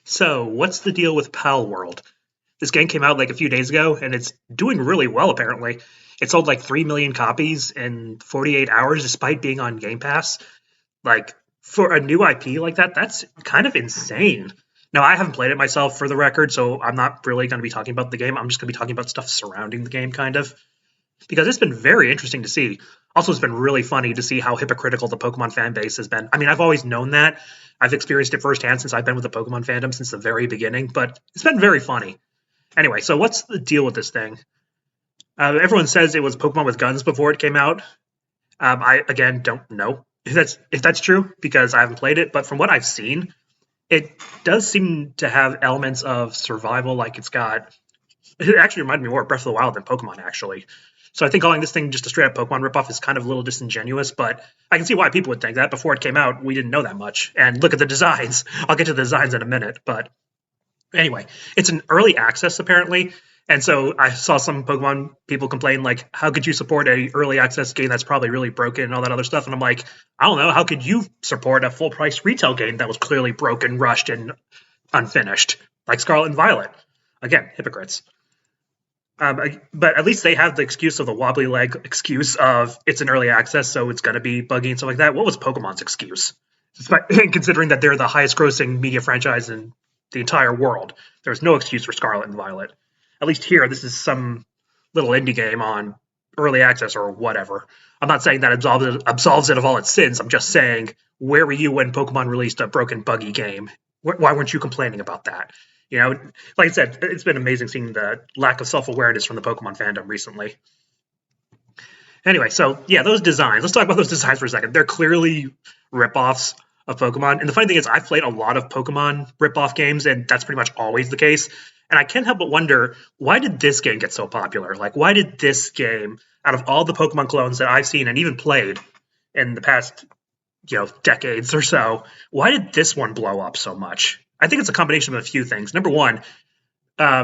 So, what's the deal with Palworld? This game came out like a few days ago, and it's doing really well, apparently. It sold like 3 million copies in 48 hours, despite being on Game Pass. Like, for a new IP like that, that's kind of insane. Now, I haven't played it myself, for the record, so I'm not really going to be talking about the game. I'm just going to be talking about stuff surrounding the game, kind of. Because it's been very interesting to see. Also, it's been really funny to see how hypocritical the Pokemon fan base has been. I mean, I've always known that. I've experienced it firsthand since I've been with the Pokemon fandom since the very beginning, but it's been very funny. Anyway, so what's the deal with this thing? Everyone says it was Pokemon with guns before it came out. I again don't know if that's true because I haven't played it, but from what I've seen, it does seem to have elements of survival. Like it actually reminded me more of Breath of the Wild than Pokemon actually. So I think calling this thing just a straight up Pokemon ripoff is kind of a little disingenuous, but I can see why people would think that. Before it came out, we didn't know that much. And look at the designs. I'll get to the designs in a minute, but anyway, it's an early access apparently. And so I saw some Pokemon people complain like, how could you support a early access game that's probably really broken and all that other stuff? And I'm like, I don't know, how could you support a full price retail game that was clearly broken, rushed, and unfinished, like Scarlet and Violet? Again, hypocrites. But at least they have the excuse of the wobbly leg excuse of it's an early access, so it's going to be buggy and stuff like that. What was Pokemon's excuse? Considering that they're the highest grossing media franchise in the entire world, there's no excuse for Scarlet and Violet. At least here, this is some little indie game on early access or whatever. I'm not saying that absolves it of all its sins. I'm just saying, where were you when Pokemon released a broken, buggy game? Why weren't you complaining about that? You know, like I said, it's been amazing seeing the lack of self-awareness from the Pokemon fandom recently. Anyway, so yeah, those designs. Let's talk about those designs for a second. They're clearly ripoffs of Pokemon. And the funny thing is, I've played a lot of Pokemon ripoff games, and that's pretty much always the case. And I can't help but wonder, why did this game get so popular? Like, why did this game, out of all the Pokemon clones that I've seen and even played in the past, decades or so, why did this one blow up so much? I think it's a combination of a few things. Number one,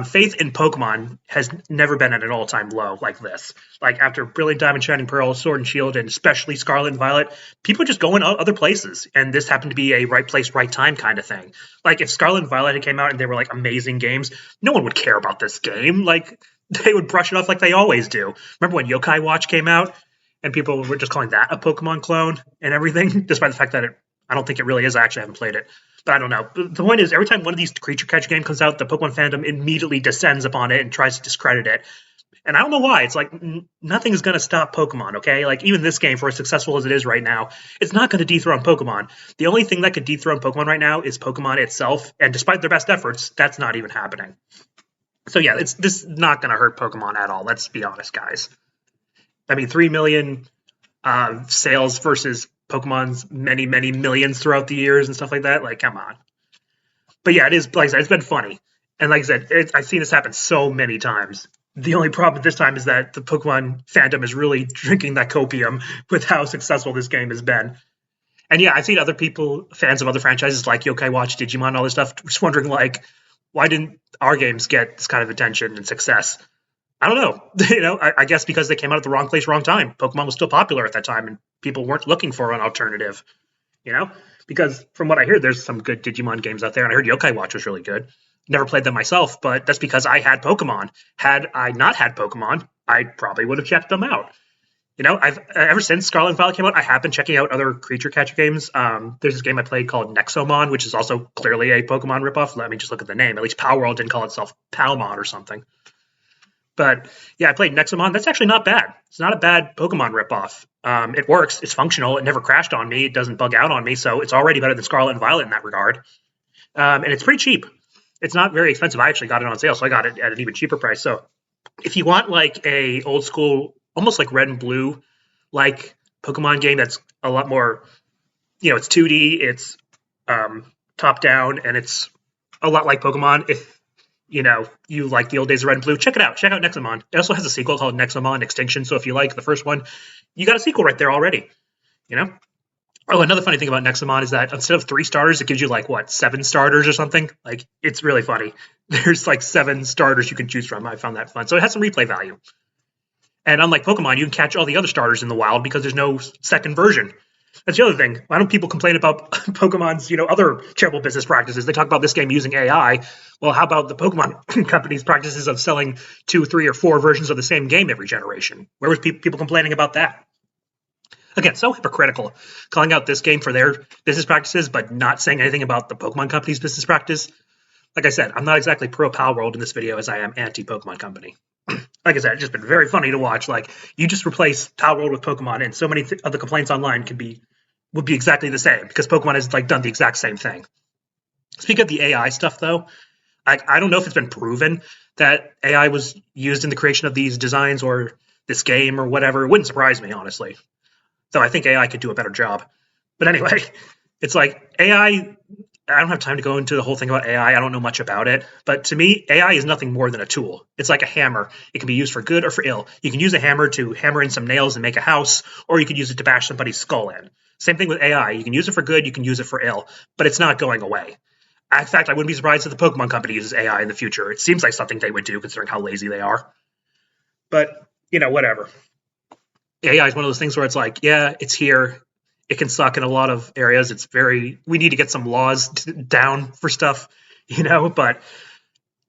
faith in Pokemon has never been at an all-time low like this. Like after Brilliant Diamond, Shining Pearl, Sword and Shield, and especially Scarlet and Violet, people are just going other places, and this happened to be a right place, right time kind of thing. Like if Scarlet and Violet had came out and they were like amazing games, no one would care about this game. Like they would brush it off like they always do. Remember when Yokai Watch came out, and people were just calling that a Pokemon clone and everything, despite the fact that I don't think it really is. I actually haven't played it. But I don't know. The point is, every time one of these creature catch games comes out, the Pokemon fandom immediately descends upon it and tries to discredit it. And I don't know why. It's like nothing is going to stop Pokemon, okay? Like even this game, for as successful as it is right now, it's not going to dethrone Pokemon. The only thing that could dethrone Pokemon right now is Pokemon itself. And despite their best efforts, that's not even happening. So yeah, this is not going to hurt Pokemon at all. Let's be honest, guys. I mean, 3 million sales versus Pokemon's many, many millions throughout the years and stuff like that. Like, come on. But yeah, it is, like I said, it's been funny. And like I said, I've seen this happen so many times. The only problem this time is that the Pokemon fandom is really drinking that copium with how successful this game has been. And yeah, I've seen other people, fans of other franchises like Yokai Watch, Digimon, all this stuff, just wondering like, why didn't our games get this kind of attention and success? I don't know. I guess because they came out at the wrong place, wrong time. Pokemon was still popular at that time, and people weren't looking for an alternative. Because from what I hear, there's some good Digimon games out there, and I heard Yokai Watch was really good. Never played them myself, but that's because I had Pokemon. Had I not had Pokemon, I probably would have checked them out. I've ever since Scarlet and Violet came out, I have been checking out other creature catcher games. There's this game I played called Nexomon, which is also clearly a Pokemon ripoff. Let me just look at the name. At least Palworld didn't call itself Palmon or something. But yeah, I played Nexomon. That's actually not bad. It's not a bad Pokemon ripoff. It works. It's functional. It never crashed on me. It doesn't bug out on me. So it's already better than Scarlet and Violet in that regard. And it's pretty cheap. It's not very expensive. I actually got it on sale, so I got it at an even cheaper price. So if you want like a old school, almost like Red and Blue, like Pokemon game that's a lot more, it's 2D, it's top down, and it's a lot like Pokemon. If you like the old days of Red and Blue, check it out. Check out Nexomon. It also has a sequel called Nexomon Extinction, so if you like the first one, you got a sequel right there already, Oh, another funny thing about Nexomon is that instead of 3 starters, it gives you, 7 starters or something? Like, it's really funny. There's, 7 starters you can choose from. I found that fun. So it has some replay value. And unlike Pokemon, you can catch all the other starters in the wild because there's no second version. That's the other thing. Why don't people complain about Pokemon's, other terrible business practices? They talk about this game using AI. Well, how about the Pokemon company's practices of selling 2, 3, or 4 versions of the same game every generation? Where was people complaining about that? Again, so hypocritical, calling out this game for their business practices, but not saying anything about the Pokemon company's business practice. Like I said, I'm not exactly pro Palworld in this video as I am anti Pokemon Company. Like I said, it's just been very funny to watch. Like, you just replace Palworld with Pokemon, and so many of the complaints online would be exactly the same because Pokemon has done the exact same thing. Speaking of the AI stuff, though, I don't know if it's been proven that AI was used in the creation of these designs or this game or whatever. It wouldn't surprise me, honestly. Though I think AI could do a better job. But anyway, it's like AI. I don't have time to go into the whole thing about AI. I don't know much about it. But to me, AI is nothing more than a tool. It's like a hammer. It can be used for good or for ill. You can use a hammer to hammer in some nails and make a house, or you could use it to bash somebody's skull in. Same thing with AI. You can use it for good, you can use it for ill, but it's not going away. In fact, I wouldn't be surprised if the Pokemon Company uses AI in the future. It seems like something they would do, considering how lazy they are. But, whatever. AI is one of those things where it's like, yeah, it's here. It can suck in a lot of areas. We need to get some laws down for stuff, but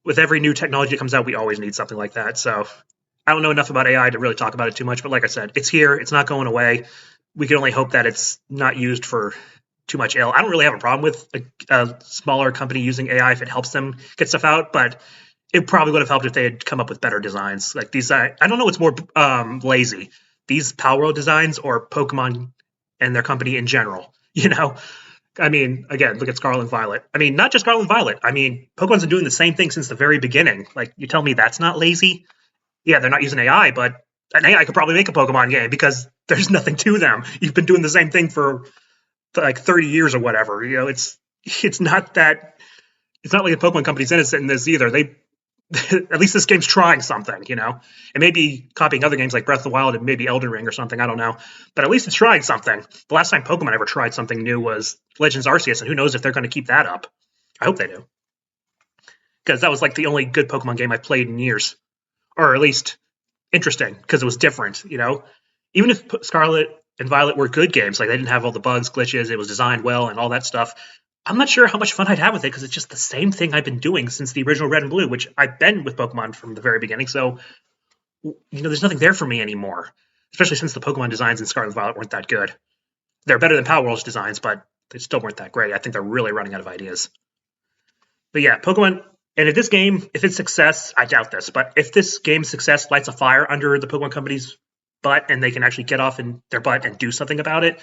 with every new technology that comes out, we always need something like that. So I don't know enough about AI to really talk about it too much, but like I said, it's here. It's not going away. We can only hope that it's not used for too much ill. I don't really have a problem with a smaller company using AI if it helps them get stuff out, but it probably would have helped if they had come up with better designs. Like these, I don't know what's more lazy, these Palworld designs or Pokemon and their company in general. I mean, again, look at Scarlet and Violet. I mean, not just Scarlet and Violet. I mean, Pokemon's been doing the same thing since the very beginning. Like, you tell me that's not lazy? Yeah, they're not using AI, but an AI could probably make a Pokemon game because there's nothing to them. You've been doing the same thing for like 30 years or whatever. It's not that. It's not like the Pokemon company's innocent in this either. They at least this game's trying something, It may be copying other games like Breath of the Wild and maybe Elden Ring or something, I don't know. But at least it's trying something. The last time Pokemon ever tried something new was Legends Arceus, and who knows if they're going to keep that up. I hope they do. Because that was like the only good Pokemon game I've played in years. Or at least interesting, because it was different, Even if Scarlet and Violet were good games, like they didn't have all the bugs, glitches, it was designed well and all that stuff, I'm not sure how much fun I'd have with it because it's just the same thing I've been doing since the original Red and Blue, which I've been with Pokemon from the very beginning. So, there's nothing there for me anymore, especially since the Pokemon designs in Scarlet and Violet weren't that good. They're better than Palworld's designs, but they still weren't that great. I think they're really running out of ideas. But yeah, Pokemon, and if this game, if it's success, I doubt this, but if this game's success lights a fire under the Pokemon Company's butt and they can actually get off in their butt and do something about it,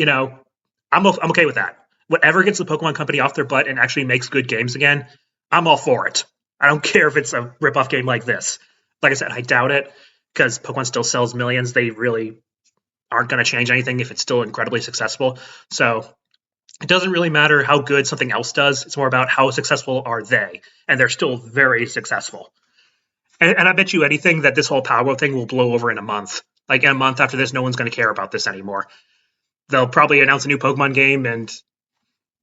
I'm okay with that. Whatever gets the Pokemon Company off their butt and actually makes good games again, I'm all for it. I don't care if it's a rip-off game like this. Like I said, I doubt it because Pokemon still sells millions. They really aren't going to change anything if it's still incredibly successful. So it doesn't really matter how good something else does. It's more about how successful are they. And they're still very successful. And I bet you anything that this whole Palworld thing will blow over in a month. Like in a month after this, no one's going to care about this anymore. They'll probably announce a new Pokemon game and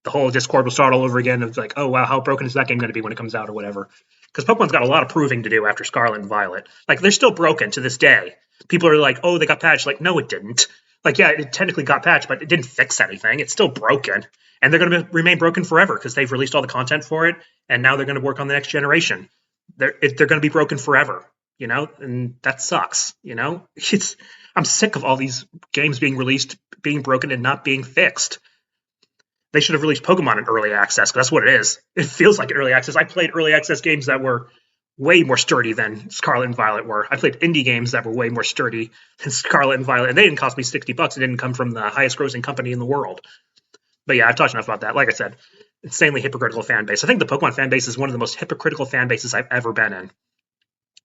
the whole Discord will start all over again. It's like, oh, wow, how broken is that game going to be when it comes out or whatever? Because Pokemon's got a lot of proving to do after Scarlet and Violet. Like, they're still broken to this day. People are like, oh, they got patched. Like, no, it didn't. Like, yeah, it technically got patched, but it didn't fix anything. It's still broken. And they're going to remain broken forever because they've released all the content for it, and now they're going to work on the next generation. They're going to be broken forever, and that sucks, I'm sick of all these games being released, being broken, and not being fixed. They should have released Pokemon in early access, because that's what it is. It feels like early access. I played early access games that were way more sturdy than Scarlet and Violet were. I played indie games that were way more sturdy than Scarlet and Violet, and they didn't cost me $60. It didn't come from the highest grossing company in the world. But yeah, I've talked enough about that. Like I said, insanely hypocritical fan base. I think the Pokemon fan base is one of the most hypocritical fan bases I've ever been in.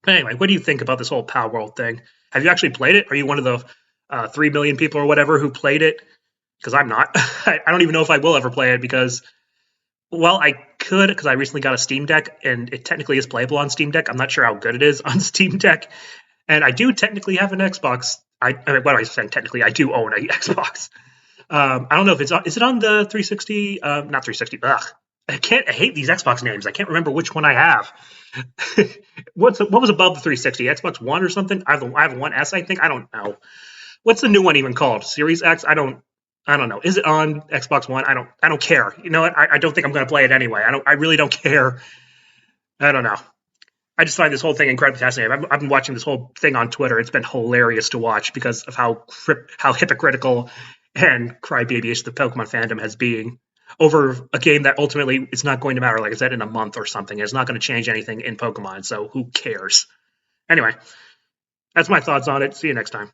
But anyway, what do you think about this whole Palworld thing? Have you actually played it? Are you one of the 3 million people or whatever who played it? Because I'm not. I don't even know if I will ever play it because, well, I could because I recently got a Steam Deck and it technically is playable on Steam Deck. I'm not sure how good it is on Steam Deck. And I do technically have an Xbox. I mean, what am I saying? Technically, I do own an Xbox. I don't know if is it on the 360? Not 360. Ugh. I hate these Xbox names. I can't remember which one I have. What was above the 360? Xbox One or something? I have a One S, I think. I don't know. What's the new one even called? Series X? I don't. I don't know. Is it on Xbox One? I don't care. You know what? I don't think I'm going to play it anyway. I really don't care. I don't know. I just find this whole thing incredibly fascinating. I've been watching this whole thing on Twitter. It's been hilarious to watch because of how hypocritical and crybabyish the Pokemon fandom has been over a game that ultimately it's not going to matter. Like I said, in a month or something, it's not going to change anything in Pokemon. So who cares? Anyway, that's my thoughts on it. See you next time.